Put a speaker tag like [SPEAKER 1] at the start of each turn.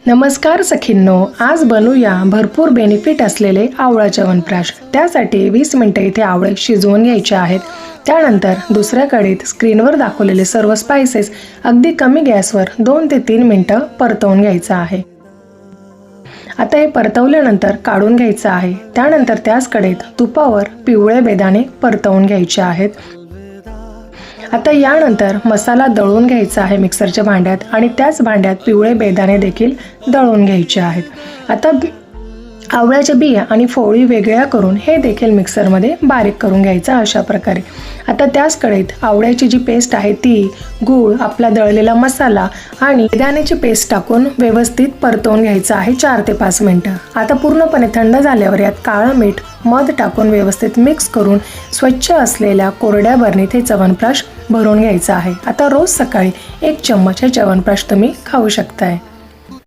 [SPEAKER 1] नमस्कार सखींनो, आज बनवूया भरपूर बेनिफिट असलेले आवळा च्यवनप्राश। त्यासाठी 20 मिनिटे इथे आवळे शिजवून घ्यायचे आहेत। त्यानंतर दुसऱ्या कढईत स्क्रीनवर दाखवलेले सर्व स्पाइसेस अगदी कमी गॅसवर 2 ते 3 मिनिटे परतवून घ्यायचं आहे। आता हे परतवल्यानंतर काढून घ्यायचं आहे। त्यानंतर त्याच कढईत तुपावर पिवळे बेदाणे परतवून घ्यायचे आहेत। आता यानंतर मसाला दळून घ्यायचा आहे मिक्सरच्या भांड्यात आणि त्याच भांड्यात पिवळे बेदाणे देखील दळून घ्यायचे आहेत। आता आवळ्याच्या बिया आणि फोळी वेगळ्या करून हे देखील मिक्सरमध्ये बारीक करून घ्यायचं अशा प्रकारे। आता त्याच कढईत आवळ्याची जी पेस्ट आहे ती, गूळ, आपला दळलेला मसाला आणि बेदाण्याची पेस्ट टाकून व्यवस्थित परतवून घ्यायचं आहे 4 ते 5 मिनिटे। आता पूर्णपणे थंड झाल्यावर यात काळं मीठ, मध टाकून व्यवस्थित मिक्स करून स्वच्छ असलेल्या कोरड्या बरणीत हे च्यवनप्राश भरून घ्यायचं आहे। आता रोज सकाळी 1 चम्मच हे च्यवनप्राश तुम्ही खाऊ शकताय।